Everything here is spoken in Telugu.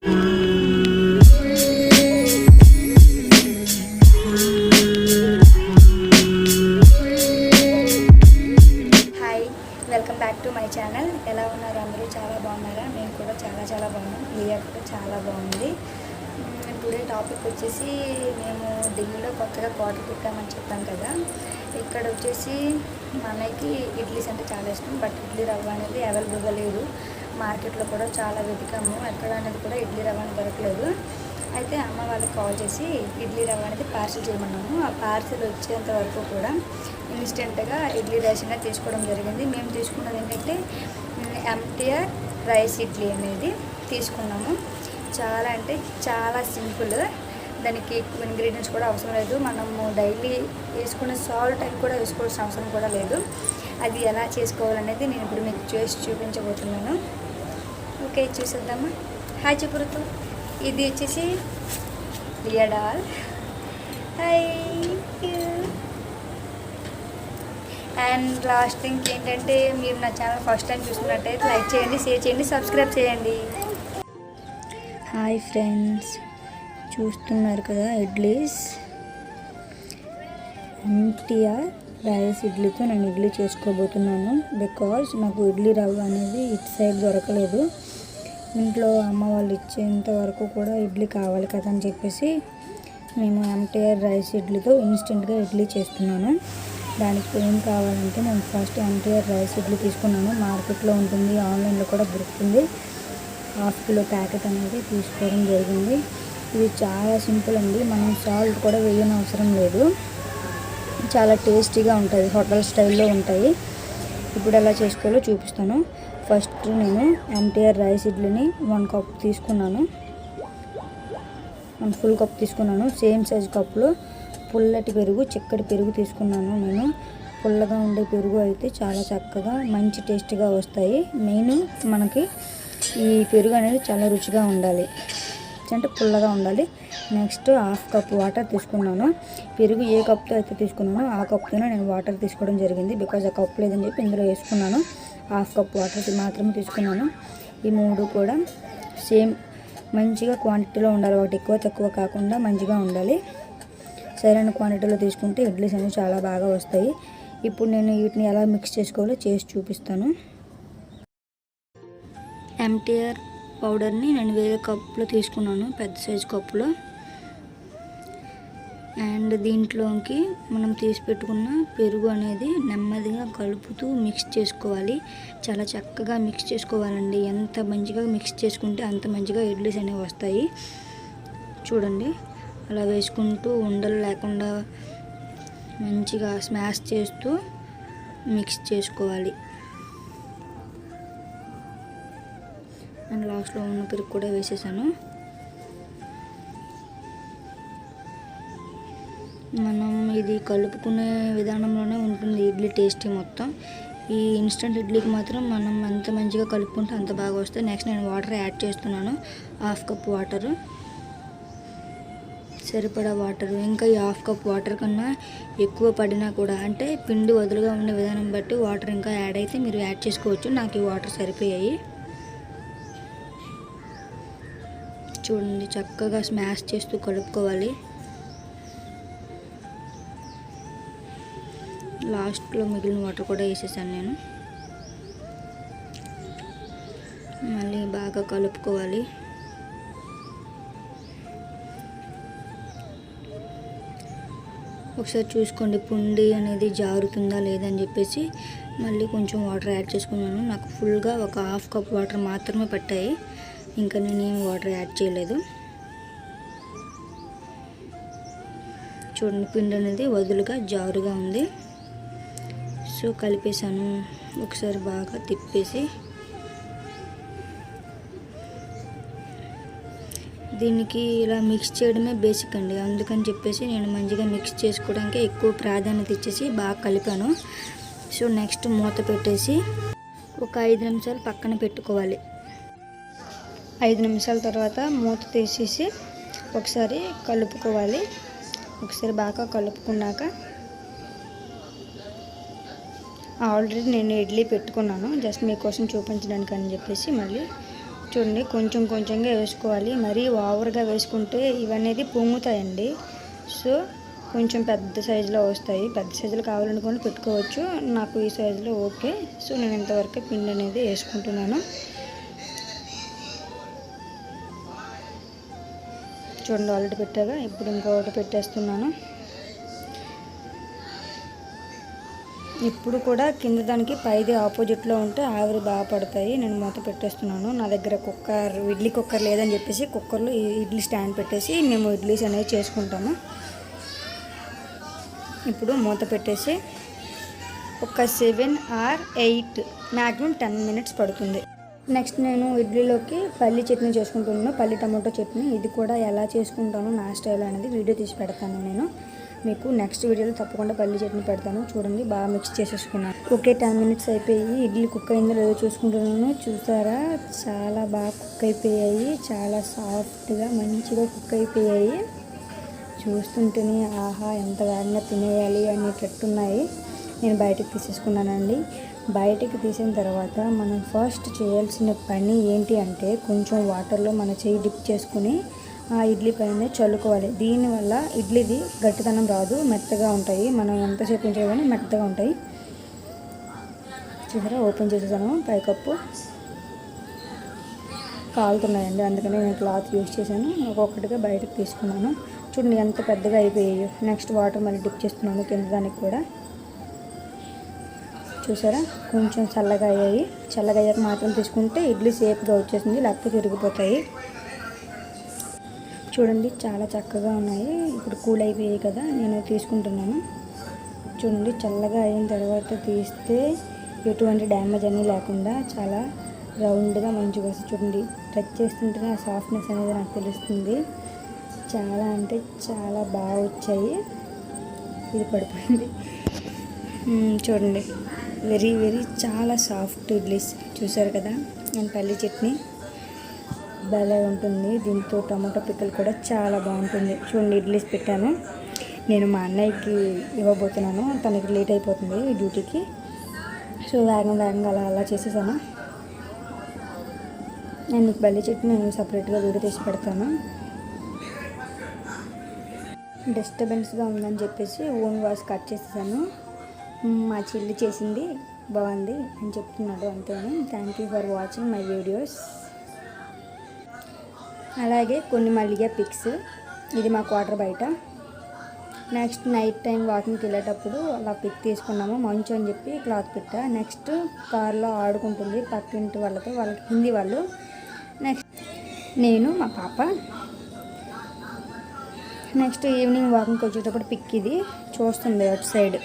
Welcome back to my channel. ఎలా ఉన్నారు అందరూ? చాలా బాగున్నారా? నేను కూడా చాలా బాగున్నాను. క్లియర్ కూడా చాలా బాగుంది. టుడే టాపిక్ వచ్చేసి మేము ఢిల్లీలో కొత్తగా క్వార్టర్ పెట్టామని చెప్పాం కదా. ఇక్కడ వచ్చేసి మా అన్నయ్యకి ఇడ్లీస్ అంటే చాలా ఇష్టం. బట్ ఇడ్లీ రవ్వ అనేది అవైలబుల్గా లేదు. మార్కెట్లో కూడా చాలా వెతికాము, ఎక్కడ అనేది కూడా ఇడ్లీ రవ్వ అనేది దొరకలేదు. అయితే అమ్మ వాళ్ళకి కాల్ చేసి ఇడ్లీ రవ్వ అనేది పార్సిల్ చేయమన్నాము. ఆ పార్సిల్ వచ్చేంత వరకు కూడా ఇన్స్టెంట్గా ఇడ్లీ రైస్ అనేది తీసుకోవడం జరిగింది. మేము తీసుకున్నది ఏంటంటే ఎంటీఆర్ రైస్ ఇడ్లీ అనేది తీసుకున్నాము. చాలా అంటే చాలా సింపుల్. దానికి ఎక్కువ ఇంగ్రీడియంట్స్ కూడా అవసరం లేదు. మనము డైలీ వేసుకునే సాల్ట్ అవి కూడా వేసుకోవాల్సిన అవసరం కూడా లేదు. అది ఎలా చేసుకోవాలనేది నేను ఇప్పుడు మీకు చేసి చూపించబోతున్నాను. ఓకే, చూసేద్దామా? హాయ్ చెప్పురుతూ. ఇది వచ్చేసి రియడాల్. హాయ్. అండ్ లాస్ట్ థింగ్ ఏంటంటే, మీరు నా ఛానల్ ఫస్ట్ టైం చూస్తున్నట్టయితే లైక్ చేయండి, షేర్ చేయండి, సబ్స్క్రైబ్ చేయండి. హాయ్ ఫ్రెండ్స్, చూస్తున్నారు కదా ఇడ్లీస్. ఎంటీఆర్ రైస్ ఇడ్లీతో నేను ఇడ్లీ చేసుకోబోతున్నాను. బికాజ్ నాకు ఇడ్లీ రవ్వ అనేది ఇటు సైడ్ దొరకలేదు. ఇంట్లో అమ్మ వాళ్ళు ఇచ్చేంత వరకు కూడా ఇడ్లీ కావాలి కదా అని చెప్పేసి మేము ఎంటీఆర్ రైస్ ఇడ్లీతో ఇన్స్టెంట్గా ఇడ్లీ చేస్తున్నాను. దానికి ఏం కావాలంటే నేను ఫస్ట్ ఎంటీఆర్ రైస్ ఇడ్లీ తీసుకున్నాను. మార్కెట్లో ఉంటుంది, ఆన్లైన్లో కూడా దొరుకుతుంది. ½ కిలో ప్యాకెట్ అనేది తీసుకోవడం జరిగింది. ఇది చాలా సింపుల్ అండి. మనం సాల్ట్ కూడా వేయని అవసరం లేదు. చాలా టేస్టీగా ఉంటుంది, హోటల్ స్టైల్లో ఉంటాయి. ఇప్పుడు ఎలా చేసుకోవాలో చూపిస్తాను. ఫస్ట్ నేను ఎంటీఆర్ రైస్ ఇడ్లీని 1 కప్ తీసుకున్నాను. 1 ఫుల్ కప్ తీసుకున్నాను. సేమ్ సైజ్ కప్లో పుల్లటి పెరుగు, చిక్కటి పెరుగు తీసుకున్నాను. నేను పుల్లగా ఉండే పెరుగు అయితే చాలా చక్కగా మంచి టేస్ట్గా వస్తాయి. మెయిన్ మనకి ఈ పెరుగు అనేది చాలా రుచిగా ఉండాలి, అంటే పుల్లగా ఉండాలి. నెక్స్ట్ ½ కప్ వాటర్ తీసుకున్నాను. పెరుగు ఏ కప్తో అయితే తీసుకున్నానో ఆ కప్తోనే నేను వాటర్ తీసుకోవడం జరిగింది. బికాజ్ ఆ కప్ లేదని చెప్పి ఇందులో వేసుకున్నాను. ½ కప్ వాటర్ మాత్రమే తీసుకున్నాను. ఈ 3 కూడా సేమ్ మంచిగా క్వాంటిటీలో ఉండాలి. ఒకటి ఎక్కువ తక్కువ కాకుండా మంచిగా ఉండాలి. సరైన క్వాంటిటీలో తీసుకుంటే ఇడ్లీస్ అనేవి చాలా బాగా వస్తాయి. ఇప్పుడు నేను వీటిని ఎలా మిక్స్ చేసుకోవాలో చేసి చూపిస్తాను. ఎంటీఆర్ పౌడర్ని నేను వేరే కప్లో తీసుకున్నాను, పెద్ద సైజు కప్లో. అండ్ దీంట్లోకి మనం తీసి పెట్టుకున్న పెరుగు అనేది నెమ్మదిగా కలుపుతూ మిక్స్ చేసుకోవాలి. చాలా చక్కగా మిక్స్ చేసుకోవాలండి. ఎంత మంచిగా మిక్స్ చేసుకుంటే అంత మంచిగా ఇడ్లీస్ అనేవి వస్తాయి. చూడండి, అలా వేసుకుంటూ ఉండలు లేకుండా మంచిగా స్మాష్ చేస్తూ మిక్స్ చేసుకోవాలి. అండ్ లాస్ట్లో ఉన్న పెరుగు కూడా వేసేసాను. మనం ఇది కలుపుకునే విధానంలోనే ఉంటుంది ఇడ్లీ టేస్ట్ మొత్తం. ఈ ఇన్స్టెంట్ ఇడ్లీకి మాత్రం మనం ఎంత మంచిగా కలుపుకుంటే అంత బాగా వస్తాయి. నెక్స్ట్ నేను వాటర్ యాడ్ చేస్తున్నాను. ½ కప్ వాటరు, సరిపడా వాటర్. ఇంకా ఈ ½ కప్ వాటర్ కన్నా ఎక్కువ పడినా కూడా, అంటే పిండి వదులుగా ఉండే విధానం బట్టి వాటర్ ఇంకా యాడ్ అయితే మీరు యాడ్ చేసుకోవచ్చు. నాకు ఈ వాటర్ సరిపోయాయి. చూడండి, చక్కగా స్మాష్ చేస్తూ కలుపుకోవాలి. లాస్ట్లో మిగిలిన వాటర్ కూడా వేసేసాను నేను. మళ్ళీ బాగా కలుపుకోవాలి. ఒకసారి చూసుకోండి పిండి అనేది జారుతుందా లేదని చెప్పేసి మళ్ళీ కొంచెం వాటర్ యాడ్ చేసుకున్నాను. నాకు ఫుల్గా ఒక ½ కప్ వాటర్ మాత్రమే పట్టాయి. ఇంకా నేను ఏం వాటర్ యాడ్ చేయలేదు. చూడండి, పిండి అనేది వదులుగా జారుగా ఉంది. సో కలిపేసాను. ఒకసారి బాగా తిప్పేసి దీనికి ఇలా మిక్స్ చేయడమే బేసిక్ అండి. అందుకని చెప్పేసి నేను మంచిగా మిక్స్ చేసుకోవడానికి ఎక్కువ ప్రాధాన్యత ఇచ్చేసి బాగా కలిపాను. సో నెక్స్ట్ మూత పెట్టేసి ఒక 5 నిమిషాలు పక్కన పెట్టుకోవాలి. 5 నిమిషాల తర్వాత మూత తీసేసి ఒకసారి కలుపుకోవాలి. ఒకసారి బాగా కలుపుకున్నాక, ఆల్రెడీ నేను ఇడ్లీ పెట్టుకున్నాను, జస్ట్ మీకోసం చూపించడానికి అని చెప్పేసి మళ్ళీ చూడండి కొంచెం కొంచెంగా వేసుకోవాలి, మరీ ఓవర్గా వేసుకుంటే ఇవన్నీ పొంగుతాయండి. సో కొంచెం పెద్ద సైజులో వస్తాయి. పెద్ద సైజులో కావాలనుకొని పెట్టుకోవచ్చు. నాకు ఈ సైజులో ఓకే. సో నేను ఇంతవరకు పిండి అనేది వేసుకుంటున్నాను. చూడండి ఆల్రెడీ పెట్టాగా, ఇప్పుడు ఇంకొకటి పెట్టేస్తున్నాను. ఇప్పుడు కూడా కింద దానికి పైది ఆపోజిట్లో ఉంటే ఆవిరి బాగా పడతాయి. నేను మూత పెట్టేస్తున్నాను. నా దగ్గర ఇడ్లీ కుక్కర్ లేదని చెప్పేసి కుక్కర్లో ఇడ్లీ స్టాండ్ పెట్టేసి మేము ఇడ్లీస్ అనేవి చేసుకుంటాము. ఇప్పుడు మూత పెట్టేసి ఒక 7 or 8 మ్యాక్సిమం 10 minutes పడుతుంది. నెక్స్ట్ నేను ఇడ్లీలోకి పల్లి చట్నీ చేసుకుంటున్నాను. పల్లి టమాటో చట్నీ. ఇది కూడా ఎలా చేసుకుంటాను నా స్టైల్ అనేది వీడియో తీసి పెడతాను. నేను మీకు నెక్స్ట్ వీడియోలో తప్పకుండా పల్లి చట్నీ పెడతాను. చూడండి బాగా మిక్స్ చేసేసుకున్నాను. ఓకే 10 minutes అయిపోయి ఇడ్లీ కుక్ అయిందో లేదో చూసుకుంటున్నాను. చూసారా చాలా బాగా కుక్ అయిపోయాయి. చాలా సాఫ్ట్గా మంచిగా కుక్ అయిపోయాయి. చూస్తుంటేనే ఆహా ఎంత వేగంగా తినేయాలి అనేటట్టున్నాయి. నేను బయటకు తీసేసుకున్నానండి. బయటకు తీసిన తర్వాత మనం ఫస్ట్ చేయాల్సిన పని ఏంటి అంటే కొంచెం వాటర్లో మన చెయ్యి డిప్ చేసుకుని ఆ ఇడ్లీ పైన చల్లుకోవాలి. దీనివల్ల ఇడ్లీది గట్టితనం రాదు, మెత్తగా ఉంటాయి. మనం ఎంతసేపు ఉంచే కానీ మెత్తగా ఉంటాయి. చూసారా ఓపెన్ చేసేసాను. పైకప్పు కాలుతున్నాయండి, అందుకని నేను క్లాత్ యూజ్ చేశాను. ఒక్కొక్కటిగా బయటకు తీసుకున్నాను. చూడండి ఎంత పెద్దగా అయిపోయాయో. నెక్స్ట్ వాటర్ మళ్ళీ డిప్ చేస్తున్నాను కింద దానికి కూడా. చూసారా కొంచెం చల్లగా అయ్యాయి. చల్లగా అయ్యాక మాత్రం తీసుకుంటే ఇడ్లీ సేఫ్గా వచ్చేసింది, లేకపోతే విరిగిపోతాయి. చూడండి చాలా చక్కగా ఉన్నాయి. ఇప్పుడు కూల్ అయిపోయాయి కదా, నేను తీసుకుంటున్నాను. చూడండి చల్లగా అయిన తర్వాత తీస్తే ఎటువంటి డ్యామేజ్ అనేది లేకుండా చాలా రౌండ్గా మంచిగా వస్తుంది. చూడండి టచ్ చేస్తుంటేనే ఆ సాఫ్ట్నెస్ అనేది నాకు తెలుస్తుంది. చాలా అంటే చాలా బాగా వచ్చాయి. ఇది పడిపోయింది. చూడండి వెరీ వెరీ చాలా సాఫ్ట్ ఇడ్లీస్. చూసారు కదా. అండ్ పల్లి చట్నీ భలే ఉంటుంది. దీంతో టమాటో పిక్కలు కూడా చాలా బాగుంటుంది. చూడండి ఇడ్లీస్ పెట్టాను. నేను మా అన్నయ్యకి ఇవ్వబోతున్నాను, తనకి లేట్ అయిపోతుంది డ్యూటీకి. సో వేగంగా అలా చేసేసాను. నేను మీకు పల్లి చట్నీ నేను సపరేట్గా వీడియో తీసి పెడతాను. డిస్టర్బెన్స్గా ఉందని చెప్పేసి ఓన్ వాయిస్ కట్ చేసేసాను. మా చెల్లి చేసింది బాగుంది అని చెప్తున్నాడు అంతేనే. Thank you for watching my videos. అలాగే కొన్ని మల్లిగా పిక్స్. ఇది మా క్వార్టర్ బయట. నెక్స్ట్ నైట్ టైం వాకింగ్కి వెళ్ళేటప్పుడు అలా పిక్ తీసుకున్నాము. మంచు అని చెప్పి క్లాత్ పెట్టా. నెక్స్ట్ కార్లో ఆడుకుంటుంది పక్కింటి వాళ్ళతో, వాళ్ళకి హిందీ వాళ్ళు. నెక్స్ట్ నేను మా పాప. నెక్స్ట్ ఈవినింగ్ వాకింగ్కి వచ్చేటప్పుడు పిక్ ఇది చూస్తుంది అటు సైడ్.